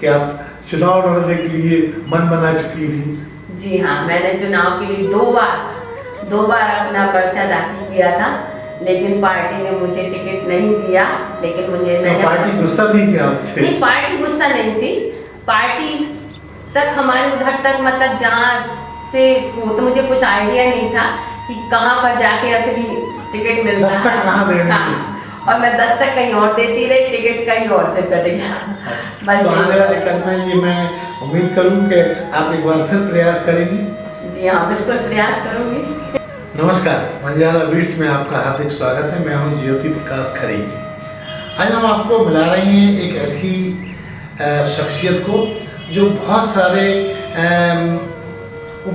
कि आप चुनाव लड़ने के लिए मन बना चुकी थी। जी हाँ, मैंने चुनाव के लिए दो बार अपना पर्चा दाखिल किया था, लेकिन पार्टी ने मुझे टिकट नहीं दिया। लेकिन मैंने पार्टी गुस्सा थी क्या आपसे? नहीं, पार्टी गुस्सा नहीं थी। पार्टी तक हमारे उधर तक मतलब जहाँ से वो तो मुझे कुछ आइडिया नहीं था कि कहाँ पर जाके असली टिकट मिलता है। दस्तक कहाँ देनी थी? और मैं दस्तक कहीं और देती रही, टिकट कहीं और से कट गया। बस तो आने वाले कल में ये मैं उम्मीद करूँ कि आप एक बार फिर प्रयास करेंगी। जी हाँ, बिल्कुल प्रयास करूँगी। नमस्कार, मंजारा बीट्स में आपका हार्दिक स्वागत है। मैं हूँ ज्योति प्रकाश खरे। आज हम आपको मिला रहे हैं एक ऐसी शख्सियत को जो बहुत सारे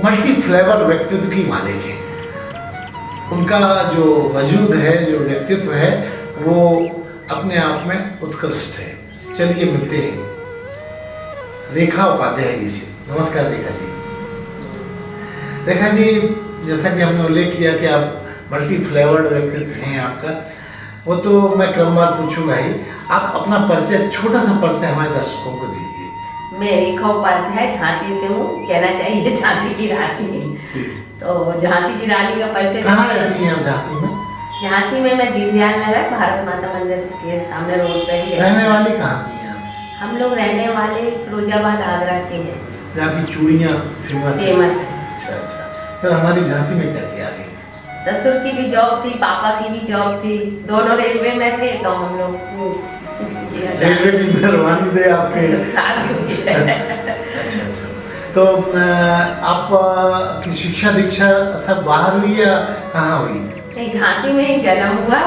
मल्टी फ्लेवर व्यक्तित्व की मालिक है। उनका जो वजूद है, जो व्यक्तित्व है, वो अपने आप में उत्कृष्ट है। चलिए मिलते हैं रेखा उपाध्याय जी से। नमस्कार रेखा जी। रेखा जी, जैसा कि हमने उल्लेख किया कि आप मल्टी फ्लेवर्ड व्यक्तित्व हैं आपका, वो तो मैं क्रमवार पूछूंगा ही। आप अपना परिचय, छोटा सा परिचय हमारे दर्शकों को दीजिए। मैं रेखा उपाध्याय झांसी से हूँ, कहना चाहिए झांसी की रानी। तो झांसी की रानी का परिचय। कहाँ रहती हैं आप झांसी में? झांसी में मैं दीनदयाल नगर भारत माता मंदिर के सामने रोड पे ही रहने वाली कहाँ की हैं आप? हम लोग रहने वाले फिरोजाबाद आगरा के हैं। जहाँ की चूड़ियाँ फेमस है। अच्छा। फिर हमारी झांसी में कैसे आ गई? ससुर की भी जॉब थी, पापा की भी जॉब थी, दोनों रेलवे में थे, तो हम लोग रेलवे की मेहरबानी से आपके शादी हुई है। अच्छा। तो आप की शिक्षा दीक्षा सब बाहर हुई या कहाँ हुई? नहीं, झांसी में ही जन्म हुआ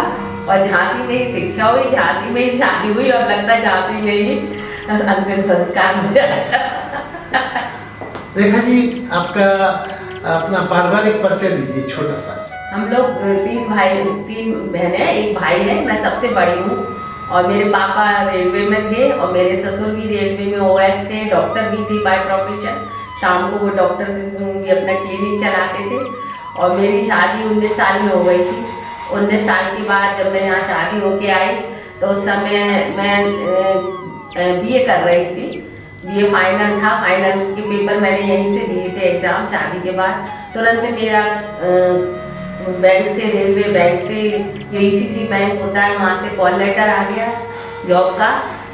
और झांसी में ही शिक्षा हुई, झांसी में ही शादी हुई और लगता है झांसी में ही अंतिम संस्कार हो जाएगा। रेखा जी, आपका अपना पारिवारिक परिचय दीजिए छोटा सा। हम लोग तीन बहनें, एक भाई है। मैं सबसे बड़ी हूँ और मेरे पापा रेलवे में थे और मेरे ससुर भी रेलवे में ओएस थे, डॉक्टर भी थे बाय प्रोफेशन। शाम को वो डॉक्टर भी अपना क्लिनिक चलाते थे। और मेरी शादी 19 साल में हो गई थी। 19 साल के बाद जब मैं यहाँ शादी होके आई तो उस समय मैं बीए कर रही थी। बीए फाइनल था, फाइनल के पेपर मैंने यहीं से दिए थे एग्ज़ाम। शादी के बाद तुरंत मेरा बैंक से, रेलवे बैंक से, जो ईसीसी बैंक होता है, वहाँ से कॉल लेटर आ गया जॉब का।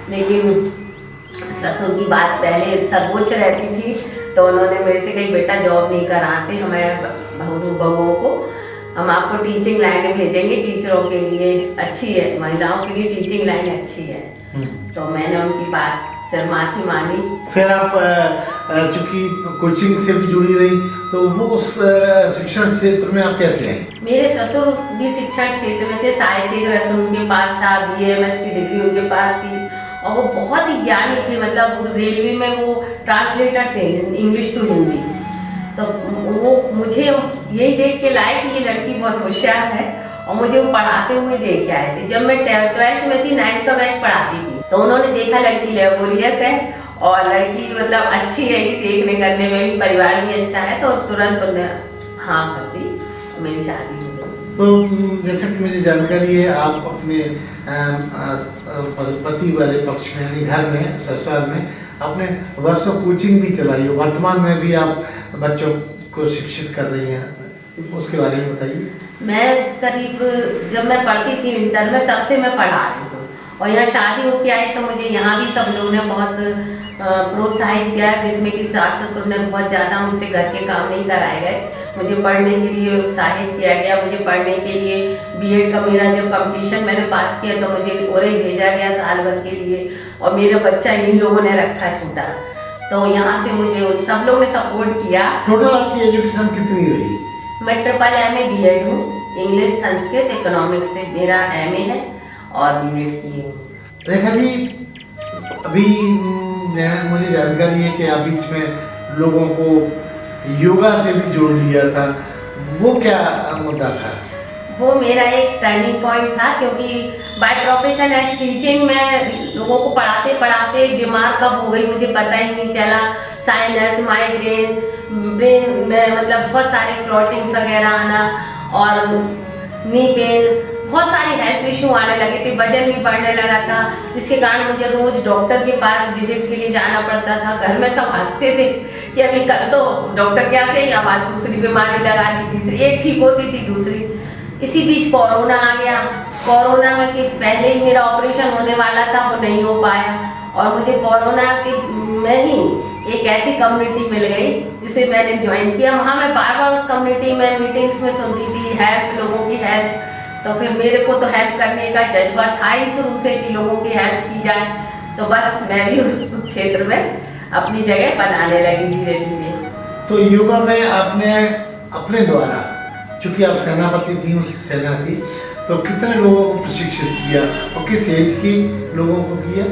लेकिन ससुर की बात पहले सर्वोच्च रहती थी, तो उन्होंने मेरे से कही बेटा जॉब नहीं कराते हमें बहुओं को, हम आपको टीचिंग लाइन में भेजेंगे, टीचरों के लिए अच्छी है, महिलाओं के लिए टीचिंग लाइन अच्छी है। तो मैंने उनकी बात सिर माथी मानी। फिर आप चूंकि कोचिंग से भी जुड़ी रही, तो वो उस शिक्षण क्षेत्र में आप कैसे आई? मेरे ससुर भी शिक्षण क्षेत्र में थे, साहित्यिक रत्न उनके पास था, BA MS की डिग्री उनके पास थी और वो बहुत ही ज्ञानी थे। मतलब रेलवे में वो ट्रांसलेटर थे, इंग्लिश टू हिंदी। तो वो मुझे यही देख के लाए कि ये लड़की बहुत होशियार है और मुझे वो पढ़ाते हुए देख आए थे। जब मैं 12th में थी, 9th का बैच पढ़ाती थी, तो उन्होंने देखा लड़की लेबोरियस है और लड़की मतलब अच्छी है, देखने करने में भी, परिवार भी अच्छा है, तो तुरंत उन्हें हाँ कर दी और मेरी शादी हो गई। तो जैसे कि मुझे जानकारी है, आप अपने पति वाले पक्ष में यानी घर में, ससुराल में अपने वर्षों कोचिंग भी चलाई हो। वर्तमान में भी आप बच्चों को शिक्षित कर रही हैं, उसके बारे में बताइए। मैं करीब जब मैं पढ़ती थी इंटर में, तब से मैं पढ़ा रही हूँ और यहाँ शादी होके आई तो मुझे यहाँ भी सब लोगों ने बहुत प्रोत्साहित किया, जिसमें कि सास ससुर ने बहुत ज़्यादा मुझसे घर के काम नहीं कराए गए। मुझे पढ़ने के लिए उत्साहित किया गया। मुझे पढ़ने के लिए बीएड का मेरा जब कंपटीशन मैंने पास किया तो मुझे ओरे भेजा गया साल भर के लिए और मेरा बच्चा इन्हीं लोगों ने रखा छोटा। तो यहाँ से मुझे सब लोगों ने सपोर्ट किया। टोटल आपकी एजुकेशन कितनी रही? मैं MA BEd हूँ, इंग्लिश, संस्कृत, इकोनॉमिक्स से मेरा MA है और BEd की हूँ। रेखा जी, अभी मुझे जानकारी है कि आप बीच में लोगों को योगा से भी जोड़ दिया था, वो क्या मुद्दा था? वो मेरा एक टर्निंग पॉइंट था, क्योंकि बाय प्रोफेशन एज टीचिंग में लोगों को पढ़ाते पढ़ाते बीमार कब हो गई मुझे पता ही नहीं चला। साइनस, माइग्रेन, ब्रेन में मतलब बहुत सारे क्लॉटिंग्स वगैरह आना और नी पेन, बहुत सारे हेल्थ इशू आने लगे थे, वजन भी बढ़ने लगा था, जिसके कारण मुझे रोज डॉक्टर के पास विजिट के लिए जाना पड़ता था। घर में सब हंसते थे कि अभी कल तो डॉक्टर के यहाँ से अब आज दूसरी बीमारी लगा दी, तीसरी एक ठीक होती थी दूसरी। इसी बीच कोरोना आ गया। कोरोना में कि पहले ही मेरा ऑपरेशन होने वाला था, वो नहीं हो पाया, और मुझे कोरोना के में ही एक ऐसी कम्युनिटी मिल गई जिसे मैंने ज्वाइन किया। वहाँ मैं बार बार उस कम्युनिटी में मीटिंग्स में सुनती थी हेल्प, लोगों की हेल्प। तो फिर मेरे को तो हेल्प करने का जज्बा था ही शुरू से कि लोगों की हेल्प की जाए, तो बस मैं भी उस क्षेत्र में अपनी जगह बनाने लगी धीरे धीरे। तो योगा में आपने अपने द्वारा, चूंकि आप सेनापति थी उस सेना की, तो कितने लोगों को प्रशिक्षित किया और किस एज के लोगों को किया?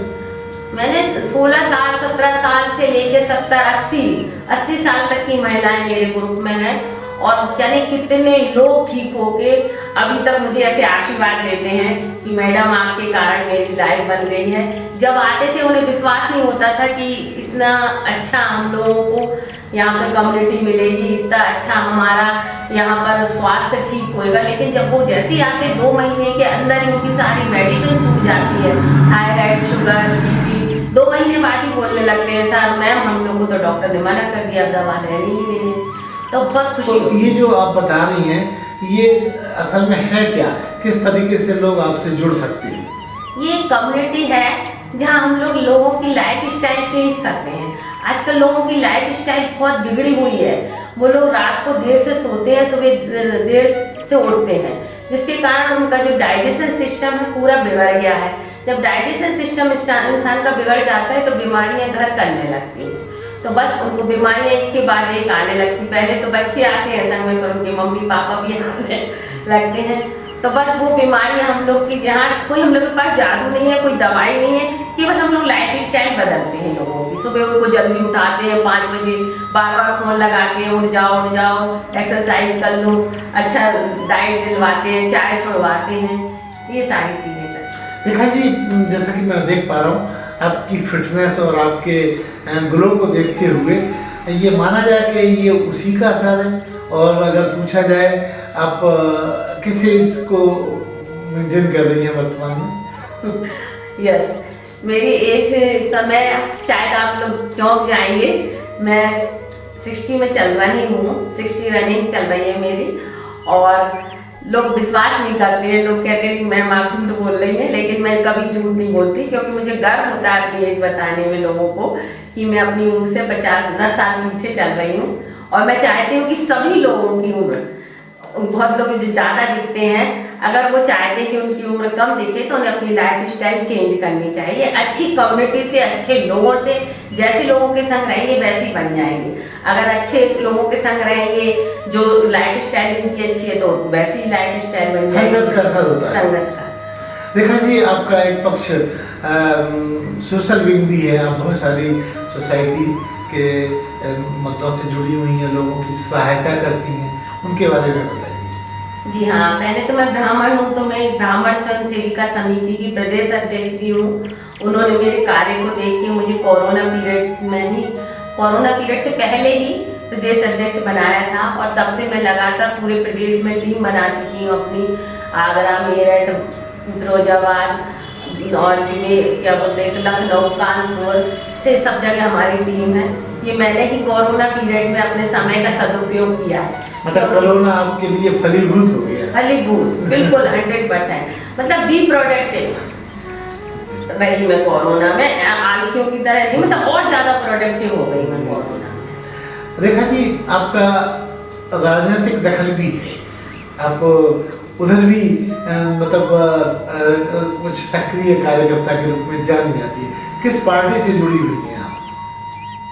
मैंने 16 साल 17 साल से लेके 70-80 साल तक की महिलाएं मेरे ग्रुप में हैं, और जाने कितने लोग ठीक होके अभी तक मुझे ऐसे आशीर्वाद देते हैं कि मैडम आपके कारण मेरी लाइफ बन गई है। जब आते थे उन्हें विश्वास नहीं होता था कि इतना अच्छा हम लोगों को यहाँ पे कम्युनिटी मिलेगी, इतना अच्छा हमारा यहाँ पर स्वास्थ्य ठीक होएगा। लेकिन जब वो जैसे ही आते 2 महीने के अंदर उनकी सारी मेडिसिन छूट जाती है, थायराइड, शुगर, बीपी, 2 महीने बाद ही बोलने लगते हैं सर मैम हम लोग को तो डॉक्टर ने मना कर दिया, अब दवा लेनी ही नहीं है। तो बहुत खुशी। तो ये जो आप बता रही हैं ये असल में है क्या, किस तरीके से लोग आपसे जुड़ सकते हैं? ये कम्युनिटी है जहाँ हम लोग लोगों की लाइफ स्टाइल चेंज करते हैं। आजकल लोगों की लाइफ स्टाइल बहुत बिगड़ी हुई है। वो लोग रात को देर से सोते हैं, सुबह देर से उठते हैं, जिसके कारण उनका जो डाइजेशन सिस्टम है पूरा बिगड़ गया है। जब डाइजेशन सिस्टम इंसान का बिगड़ जाता है तो बीमारियां घर करने लगती हैं। तो बस उनको बीमारियां एक के बाद एक आने लगती। पहले तो बच्चे आते हैं संग में, पर उनके मम्मी पापा भी आने लगते हैं। तो बस वो बीमारियां हम लोग की, जहाँ कोई हम लोग के पास जादू नहीं है, कोई दवाई नहीं है, केवल हम लोग लाइफ स्टाइल बदलते हैं लोगों की। सुबह उनको जल्दी उठाते हैं 5 बजे, बार बार फोन लगा के उठ जाओ, एक्सरसाइज कर लो, अच्छा डाइट दिलवाते हैं, चाय छुड़वाते हैं, ये सारी चीज़ें। रेखा जी, जैसा कि मैं देख पा रहा हूँ आपकी फिटनेस और आपके ग्लो को देखते हुए ये माना जाए कि ये उसी का असर है। और अगर पूछा जाए आप किस एज को मेंटेन कर रही हैं वर्तमान में? यस, मेरी एज इस समय शायद आप लोग चौंक जाएंगे, मैं 60 में चल रही हूँ, 60 रनिंग चल रही है मेरी। और लोग विश्वास नहीं करते हैं, लोग कहते हैं कि मैम आप झूठ बोल रही हैं, लेकिन मैं कभी झूठ नहीं बोलती, क्योंकि मुझे गर्व होता है अपनी एज बताने में लोगों को कि मैं अपनी उम्र से 10 साल पीछे चल रही हूँ। और मैं चाहती हूँ कि सभी लोगों की उम्र, बहुत लोग जो ज़्यादा दिखते हैं, अगर वो चाहते हैं कि उनकी उम्र कम दिखे तो उन्हें अपनी लाइफ स्टाइल चेंज करनी चाहिए। अच्छी कम्युनिटी से, अच्छे लोगों से, जैसे लोगों के संग रहेंगे वैसे ही बन जाएंगे। अगर अच्छे लोगों के संग रहेंगे जो लाइफ स्टाइल जिनकी अच्छी है तो वैसी ही लाइफ स्टाइल बन जाएगी। संगत का असर होता है। संगत का असर। रेखा जी, आपका एक पक्ष सोशल विंग भी है, आप बहुत सारी सोसाइटी के मुद्दों से जुड़ी हुई हैं, लोगों की सहायता करती हैं, उनके बारे में बताइए। जी हाँ, पहले तो मैं ब्राह्मण हूँ, तो मैं ब्राह्मण स्वयं सेविका समिति की प्रदेश अध्यक्ष भी हूँ। उन्होंने मेरे कार्य को देख के मुझे कोरोना पीरियड से पहले ही प्रदेश अध्यक्ष बनाया था, और तब से मैं लगातार पूरे प्रदेश में टीम बना चुकी हूँ अपनी। आगरा, मेरठ, फिरोजाबाद और क्या बोलते हैं लखनऊ, कानपुर से सब जगह हमारी टीम है। ये मैंने ही कोरोना पीरियड में अपने समय का सदुपयोग किया है। मतलब कोरोना आपके लिए फलीभूत हो गया? फलीभूत, बिल्कुल 100%। मतलब बी प्रोडक्टिव रही मैं कोरोना में, आलसियों की तरह नहीं, मतलब और ज़्यादा प्रोडक्टिव हो गई मैं कोरोना में। रेखा जी, आपका राजनीतिक दखल भी है, आप उधर भी मतलब कुछ सक्रिय कार्यकर्ता के रूप में जानी जाती है। किस पार्टी से जुड़ी हुई हैं आप?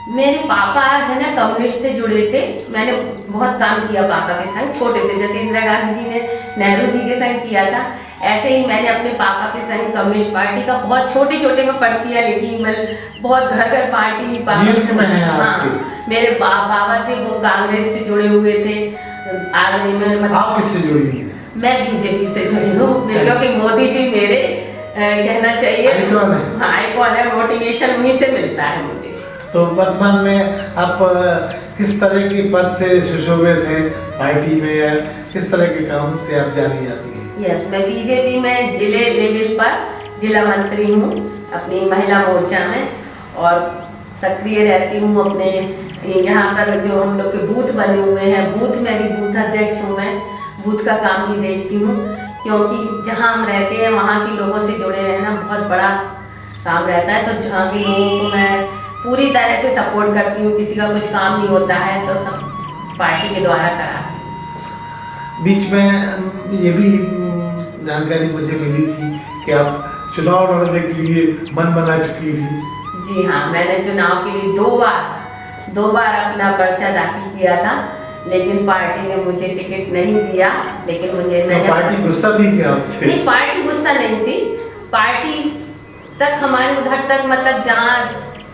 मेरे पापा है ना कम्युनिस्ट से जुड़े थे। मैंने बहुत काम किया पापा के संग, छोटे से, जैसे इंदिरा गांधी जी ने नेहरू जी के संग किया था, ऐसे ही मैंने अपने पापा के संग कम्युनिस्ट पार्टी का बहुत छोटे में पर्चियाँ लिखी, मैं बहुत घर पार्टी हाँ, मेरे बाबा थे वो कांग्रेस से जुड़े हुए थे। आगरे में मतलब आप किससे जुड़ी हैं? मैं बीजेपी से जुड़ी हूँ, क्योंकि मोदी जी मेरे कहना चाहिए आइकॉन है, मोटिवेशन उन्हीं से मिलता है मुझे। तो वर्तमान में आप किस तरह के पद से सुशोभित हैं पार्टी में, या किस तरह के काम से आप जानी जाती हैं? यस, मैं बीजेपी में जिले लेवल पर जिला मंत्री हूँ अपनी महिला मोर्चा में, और सक्रिय रहती हूँ अपने यहाँ पर जो हम लोग के बूथ बने हुए हैं, बूथ में भी बूथ अध्यक्ष हूँ मैं, बूथ का काम भी देखती हूँ, क्योंकि जहाँ हम रहते हैं वहाँ के लोगों से जुड़े रहना बहुत बड़ा काम रहता है। तो जहाँ के लोगों को मैं पूरी तरह से सपोर्ट करती हूँ, किसी का कुछ काम नहीं होता है तो सब पार्टी के द्वारा करा। बीच में ये भी जानकारी मुझे मिली थी कि आप चुनाव लड़ने के लिए मन बना चुकी थी। जी हाँ, मैंने चुनाव के लिए दो बार अपना पर्चा दाखिल किया था, लेकिन पार्टी ने मुझे टिकट नहीं दिया। लेकिन मैंने पार्टी गुस्सा थी क्या आपसे? नहीं, पार्टी गुस्सा नहीं थी। पार्टी तक हमारे उधर तक मतलब जहाँ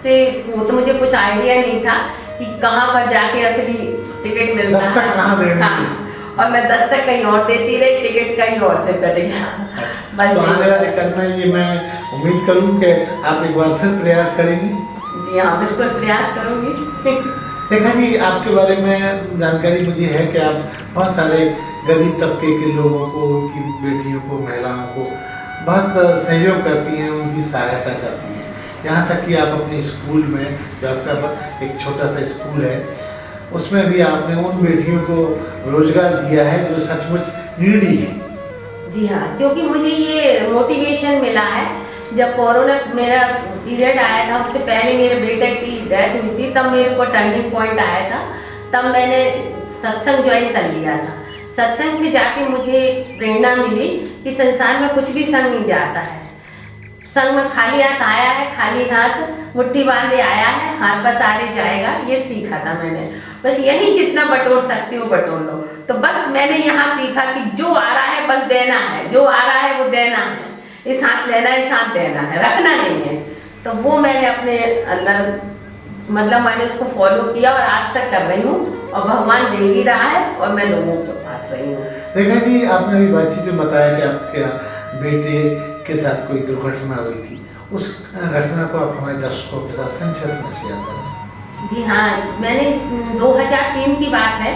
से वो तो मुझे कुछ आइडिया नहीं था कि कहाँ पर जाके असली टिकट मिलता है। दस्तक कहाँ देनी? हाँ, और मैं दस्तक कहीं और देती रही, टिकट कहीं और से कट गया। बस तो आने वाले कल में ये मैं उम्मीद करूँ कि आप एक बार फिर प्रयास करेंगी। जी हाँ, बिल्कुल प्रयास करूँगी। देखा जी, आपके बारे में जानकारी मुझे है कि आप बहुत सारे गरीब तबके के लोगों को, उनकी बेटियों को, महिलाओं को बहुत सहयोग करती हैं, उनकी सहायता करती हैं। यहाँ तक कि आप अपने स्कूल में, जो आपका एक छोटा सा स्कूल है, उसमें भी आपने उन बेटियों को रोजगार दिया है जो सचमुच नीडी है। जी हाँ, क्योंकि मुझे ये मोटिवेशन मिला है जब कोरोना मेरा पीरियड आया था, उससे पहले मेरे बेटे की डेथ हुई थी, तब मेरे को टर्निंग पॉइंट आया था। तब मैंने सत्संग ज्वाइन कर लिया था। सत्संग से जाके मुझे प्रेरणा मिली कि संसार में कुछ भी संग नहीं जाता है। संग में खाली हाथ आया है, खाली हाथ मुट्ठी बांधे आया है, हाथ पसारे जाएगा, ये सीखा था मैंने। बस यही जितना बटोर सकती हो बटोर लो। तो बस मैंने यहाँ सीखा कि जो आ रहा है बस देना है, जो आ रहा है वो देना है, इस हाथ लेना है, इस हाथ देना है, रखना नहीं है। तो वो मैंने अपने अंदर मतलब मैंने उसको फॉलो किया और आज तक कर रही हूँ, और भगवान दे भी रहा है और मैं लोगों को बांट रही हूँ। देखा जी, आपने भी बातचीत में बताया कि आपके बेटे के साथ कोई दुर्घटना हुई थी। उस घटना को आप हमारे दर्शकों के साथ संक्षिप्त में शेयर करें। जी हाँ, मैंने 2003 की बात है,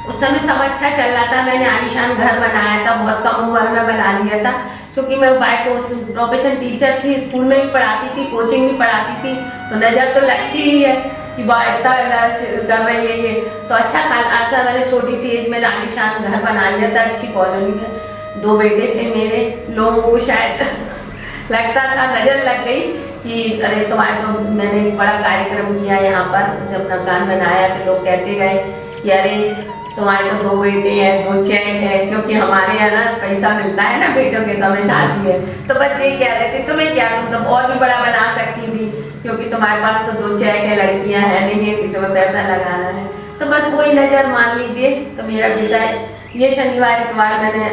उस समय सब अच्छा चल रहा था। मैंने आलीशान घर बनाया था, बहुत कम उम्र में बना लिया था, क्योंकि मैं बाय प्रोफेशन टीचर थी, स्कूल में भी पढ़ाती थी, कोचिंग भी पढ़ाती थी, तो नज़र तो लगती ही है कि इतना कर रही है ये। तो अच्छा खासा मैंने छोटी सी एज में आलीशान घर बना लिया था, अच्छी कॉलोनी में। 2 बेटे थे मेरे, लोगों को शायद लगता था, नज़र लग गई कि अरे तुम्हारे तो मैंने एक बड़ा कार्यक्रम किया यहाँ पर, जब मकान बनाया तो लोग कहते गए कि अरे तुम्हारे तो 2 बेटे हैं, 2 चेक है, क्योंकि हमारे यहाँ ना पैसा मिलता है ना बेटों के समय शादी में। तो बच्चे ही कह रहे थे तुम्हें क्या, तुम तो और भी बड़ा बना सकती थी, क्योंकि तुम्हारे पास तो 2 चेक है, लड़कियाँ हैं नहीं है कि तुम्हें पैसा लगाना है। तो बस वही नज़र मान लीजिए। तो मेरा बेटा ये शनिवार इतवार मैंने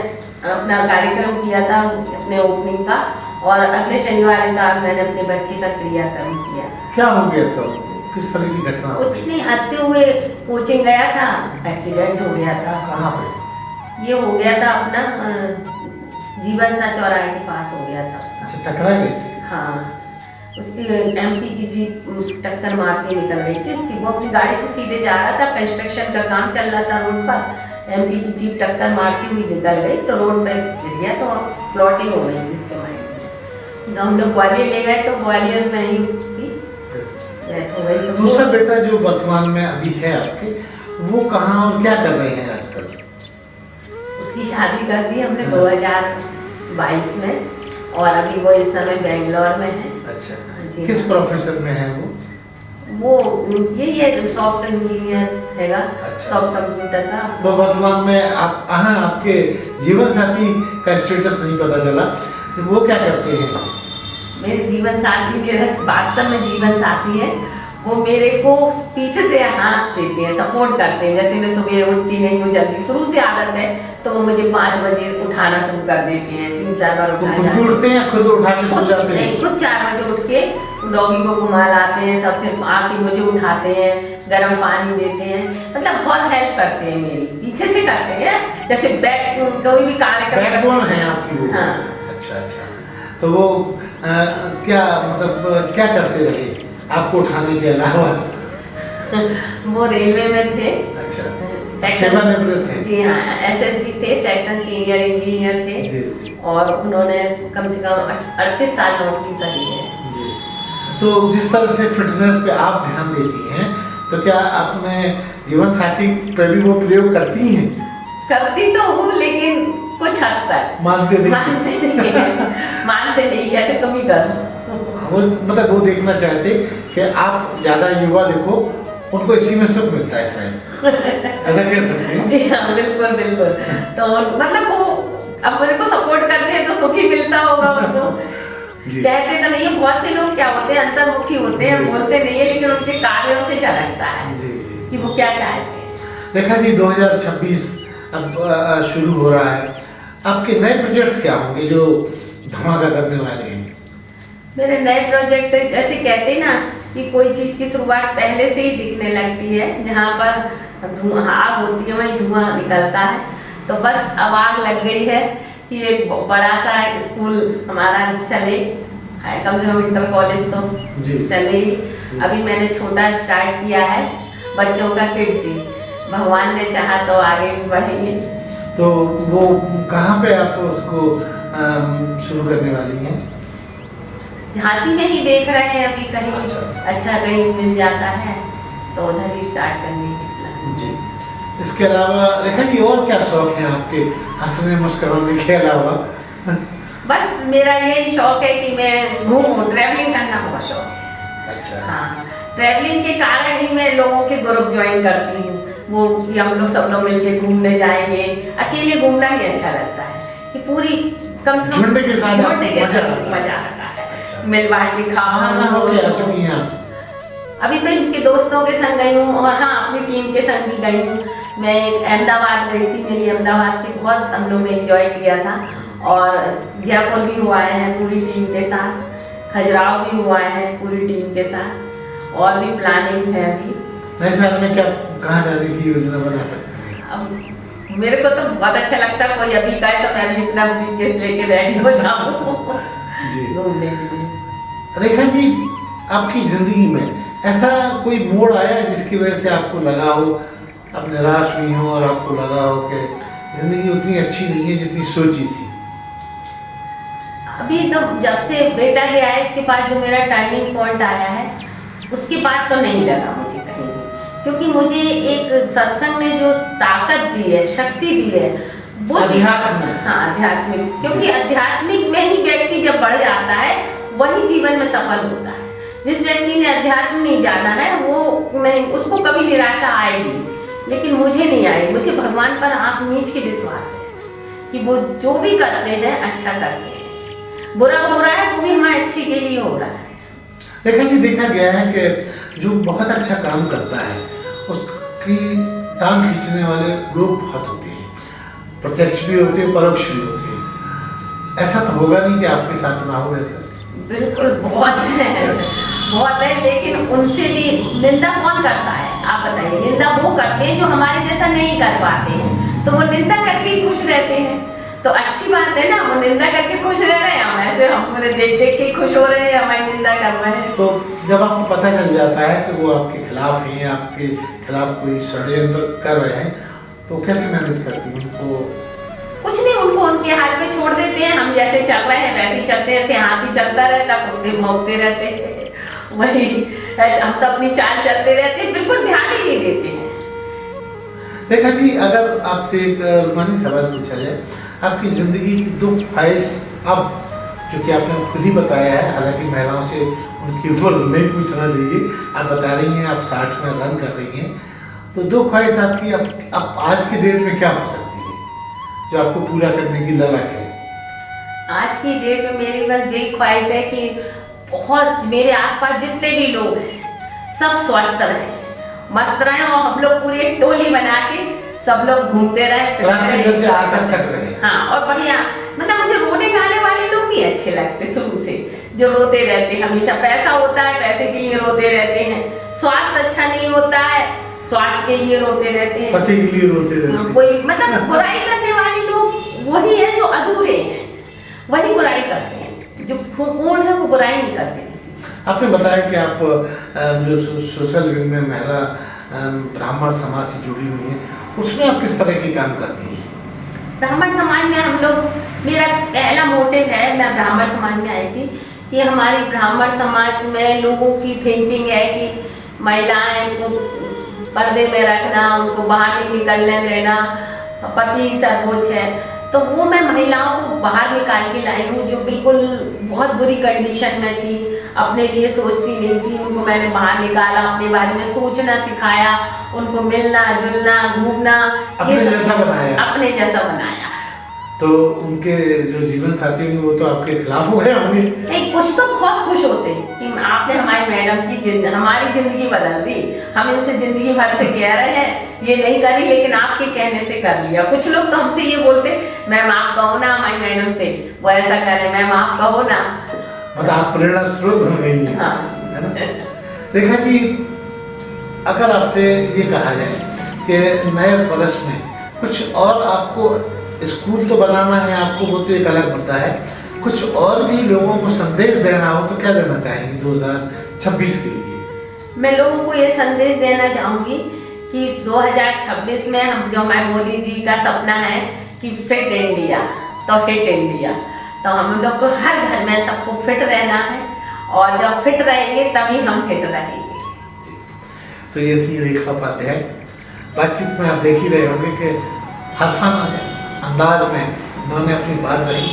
अपना कार्यक्रम किया था अपने ओपनिंग का, और अगले शनिवार इतवार मैंने अपने बच्चे का क्रियाक्रम किया। क्या हो गया था? किस तरह की घटना? कुछ नहीं, हंसते हुए कोचिंग गया था, एक्सीडेंट हो गया था। कहाँ पे? ये हो गया था अपना जीवन सा चौराहे के पास हो गया था उसका। अच्छा, टकरा गई थी? हाँ, उसकी एमपी की जीप टक्कर मारती निकल गई थी उसकी। वो अपनी गाड़ी से सीधे जा रहा था, कंस्ट्रक्शन का काम चल रहा था रोड पर, एमपी की जीप टक्कर मारती हुई निकल गई, तो रोड पे गिर गया, तो प्लॉटिंग हो गई थी उसके माइंड में। तो हम लोग ग्वालियर ले गए, तो ग्वालियर में ही उसकी डेथ हो गई। तो दूसरा बेटा जो वर्तमान में अभी है आपके, वो कहाँ और क्या कर रहे हैं आजकल? उसकी शादी कर दी हमने 2022 में, और अभी वो इस समय बेंगलोर में है। अच्छा, जी किस हाँ। प्रोफेशन में है वो? वो ये सॉफ्ट इंजीनियर हैगा। अच्छा। सॉफ्ट कंप्यूटर का। तो वर्तमान में आप आपके जीवन साथी का स्टेटस नहीं पता चला, तो वो क्या करते हैं? मेरे जीवन साथी, मेरे वास्तव में जीवन साथी है, वो मेरे को पीछे से हाथ देते हैं, सपोर्ट करते हैं। जैसे मैं सुबह उठती नहीं हूँ जल्दी, शुरू से आदत है, तो वो मुझे 5 बजे उठाना शुरू कर देते हैं, 3-4 बार उठाया। खुद उठते हैं, खुद उठा के सो जाते हैं? खुद 4 बजे उठ के डॉगी को घुमा लाते हैं सब, फिर आके मुझे उठाते हैं, गर्म पानी देते हैं, मतलब बहुत हेल्प करते हैं मेरी, पीछे से करते हैं। जैसे कोई भी कार्यक्रम बैकबोन है आपकी वो? हाँ। अच्छा अच्छा, तो वो क्या मतलब क्या करते रहे आपको उठाने के अलावा? वो रेलवे में थे। अच्छा। सेवानिवृत्त हैं। जी हाँ, एसएससी थे, सेक्शन सीनियर इंजीनियर थे। जी। और उन्होंने कम से कम 38 साल नौकरी करी है। जी। तो जिस तरह से फिटनेस पे आप ध्यान देती हैं, तो क्या अपने जीवन साथी पर भी वो प्रयोग करती हैं? करती तो हूँ, लेकिन कुछ हद तक मानते नहीं मानते नहीं, कहते तुम ही करो। वो मतलब वो देखना चाहते कि आप ज़्यादा युवा देखो, उनको इसी में सुख मिलता है शायद, ऐसा कह सकते हैं। जी हाँ, बिल्कुल बिल्कुल। तो मतलब वो अब मेरे को सपोर्ट करते हैं तो सुख ही मिलता होगा उनको। कहते तो नहीं है, बहुत से लोग क्या होते हैं, अंतर्मुखी होते हैं, बोलते नहीं है, लेकिन उनके कार्यों से झलकता है कि वो क्या चाहते हैं। रेखा जी, 2026 अब शुरू हो रहा है, आपके नए प्रोजेक्ट्स क्या होंगे जो धमाका करने वाले हैं? मेरे नए प्रोजेक्ट जैसे कहते हैं ना कि कोई चीज़ की शुरुआत पहले से ही दिखने लगती है, जहाँ पर आग होती है वहीं धुआं निकलता है। तो बस अब आग लग गई है कि एक बड़ा सा स्कूल हमारा चले, कम से कम इंटर कॉलेज तो चले ही। अभी मैंने छोटा स्टार्ट किया है बच्चों का किड्स ही, भगवान ने चाहा तो आगे भी बढ़ेंगे। तो वो कहाँ पे आप उसको शुरू करने वाली हैं? झांसी में ही देख रहे हैं अभी, कहीं अच्छा कहीं मिल जाता है तो उधर ही स्टार्ट करने की प्लान। जी। इसके अलावा रेखा जी और क्या शौक है आपके, हंसने मुस्कुराने के अलावा? बस मेरा यही शौक है कि मैं घूमूं, ट्रैवलिंग करना बहुत शौक है। अच्छा। हाँ, ट्रैवलिंग के कारण ही मैं लोगों के ग्रुप ज्वाइन करती हूँ, वो कि हम लोग सब लोग मिलके घूमने जाएंगे। अकेले घूमना ही अच्छा लगता है कि पूरी कम से कम झुंड के साथ मजा आता है। मिल बांट के खाओ। अभी तो इनके दोस्तों के संग गई हूँ, और हाँ अपनी टीम के संग भी गई हूँ। मैं अहमदाबाद गई थी, मेरी अहमदाबाद की बहुत हम लोग ने एंजॉय किया था। और जयपुर भी हुआ है पूरी टीम के साथ, खजुराहो भी हुआ है पूरी टीम के साथ, और भी प्लानिंग है अभी। नए साल में क्या कहाँ जाने की योजना बना सकते हैं? अब मेरे को तो बहुत अच्छा लगता है, कोई अभी कहे तो मैं भी इतना ब्रीफकेस लेके रेडी हो जाऊँ घूमने के लिए। रेखा जी, आपकी जिंदगी में ऐसा कोई मोड़ आया जिसकी वजह से आपको लगा हो, आप निराश हुई हो और आपको लगा हो कि जिंदगी उतनी अच्छी नहीं है जितनी सोची थी? अभी तो जब से बेटा गया है, इसके बाद जो मेरा टर्निंग पॉइंट आया है, उसके बाद तो नहीं लगा मुझे कहीं, क्योंकि मुझे एक सत्संग ने जो ताकत दी है, शक्ति दी है, वो आध्यात्मिक, क्योंकि आध्यात्मिक में ही व्यक्ति जब बढ़ जाता है वही जीवन में सफल होता है। जिस व्यक्ति ने अध्यात्म नहीं जाना है वो नहीं, उसको कभी निराशा आएगी, लेकिन मुझे नहीं आई। मुझे भगवान पर आंख मीच के विश्वास है कि वो जो भी करते हैं अच्छा करते हैं, बुरा हो रहा है वो भी हमारे अच्छे के लिए हो रहा है। रेखा जी, देखा गया है कि जो बहुत अच्छा काम करता है उसकी टांग खींचने वाले लोग बहुत होते हैं, प्रत्यक्ष भी होते हैं, परोक्ष भी होते हैं। ऐसा तो होगा नहीं कि आपके साथ ना हो ऐसा? बिल्कुल बहुत है, लेकिन उनसे भी निंदा कौन करता है आप बताइए? निंदा वो करते हैं जो हमारे जैसा नहीं कर पाते हैं, तो वो निंदा करके ही खुश रहते हैं। तो अच्छी बात है ना, वो निंदा करके खुश रह रहे हैं, हम ऐसे हम देख देख के खुश हो रहे हैं, हमारी निंदा कर रहे हैं। तो जब आपको पता चल जाता है कि वो आपके खिलाफ हैं, आपके खिलाफ कोई षड्यंत्र कर रहे हैं, तो कैसे मैनेज करती हैं उनको? कुछ नहीं, उनको उनके हाल पे छोड़ देते हैं। हम जैसे चल रहे हैं वैसे ही चलते हैं, ऐसे हाथी चलता रहता, कुत्ते भौंकते रहते हैं, वही हम तो अपनी चाल चलते रहते हैं, बिल्कुल ध्यान ही नहीं देते हैं। रेखा जी, अगर आपसे एक रूमानी सवाल पूछा जाए, आपकी जिंदगी की दो ख्वाहिश, अब जो कि आपने खुद ही बताया है, हालांकि महिलाओं से उनकी उम्र नहीं पूछना चाहिए, आप बता रही हैं आप 60 में रन कर रही हैं, तो दो ख्वाहिश आपकी अब आज की डेट में क्या हो सकती है जो आपको पूरा करने की ललक है? आज की डेट में मेरी बस यही ख्वाहिश है कि बहुत मेरे आसपास जितने भी लोग हैं सब स्वस्थ रहें, मस्त रहें, और हम लोग पूरी एक टोली बना के सब लोग घूमते रहें, आकर्षक रहे। हाँ, और बढ़िया, मतलब मुझे रोने गाने वाले लोग नहीं अच्छे लगते शुरू से, जो रोते रहते हैं हमेशा। पैसा होता है, पैसे के लिए रोते रहते हैं, स्वास्थ्य अच्छा नहीं होता है, स्वास्थ्य के लिए रोते रहते हैं, पति के लिए रोते रहते हैं। कोई मतलब बुराई करने वाले लोग वही है जो अधूरे हैं, वही बुराई करते हैं, जो पूर्ण है वो बुराई नहीं करते किसी। आपने बताया कि आप जो सोशल विंग में महिला ब्राह्मण समाज से जुड़ी हुई हैं, उसमें आप किस तरह के काम करती हैं? ब्राह्मण समाज में हम लोग, मेरा पहला मोटिव है, मैं ब्राह्मण समाज में आई थी कि हमारी ब्राह्मण समाज में लोगों की थिंकिंग है कि महिलाएं को पर्दे में रखना, उनको बाहर नहीं निकलने देना, पति सर्वोच्च है। तो वो मैं महिलाओं को बाहर निकाल के लाई हूँ जो बिल्कुल बहुत बुरी कंडीशन में थी, अपने लिए सोचती नहीं थी, उनको मैंने बाहर निकाला, अपने बारे में सोचना सिखाया, उनको मिलना जुलना घूमना अपने जैसा बनाया। अपने जैसा बनाया। तो उनके जो जीवन साथी होंगे वो तो आपके खिलाफ हो गए होंगे? नहीं, कुछ तो बहुत खुश होते कि आपने हमारी मैडम की हमारी जिंदगी बदल दी, हम इनसे जिंदगी भर से कह रहे हैं ये नहीं करी, लेकिन आपके कहने से कर लिया। कुछ लोग तो हमसे ये बोलते, मैम आप कहो ना हमारी मैडम से वो ऐसा करे, मैम आप कहो ना। मतलब आप प्रेरणा स्रोत बन गई हैं। हाँ। है ना? रेखा जी, अगर आपसे ये कहा जाए कि नए वर्ष में कुछ और आपको, स्कूल तो बनाना है आपको, वो तो एक अलग मुद्दा है, कुछ और भी लोगों को संदेश देना हो तो क्या देना चाहेंगे 2026 के लिए? मैं लोगों को ये संदेश देना चाहूँगी कि 2026 में हम, जो हमारे मोदी जी का सपना है कि फिट इंडिया तो हिट इंडिया, तो हम लोग को हर घर में सबको फिट रहना है, और जब फिट रहेंगे तभी हम हिट रहेंगे। तो ये थी रेखा उपाध्याय। बातचीत में आप देख ही रहे होंगे कि हरफान अंदाज में उन्होंने अपनी बात रखी।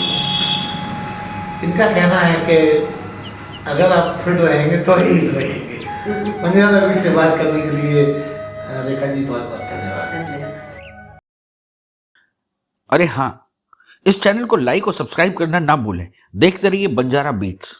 इनका कहना है कि अगर आप फिट रहेंगे तो ही हिट रहेंगे। मंजना रवि से बात करने के लिए रेखा जी बहुत बहुत धन्यवाद। अरे हाँ, इस चैनल को लाइक और सब्सक्राइब करना ना भूलें। देखते रहिए बंजारा बीट्स।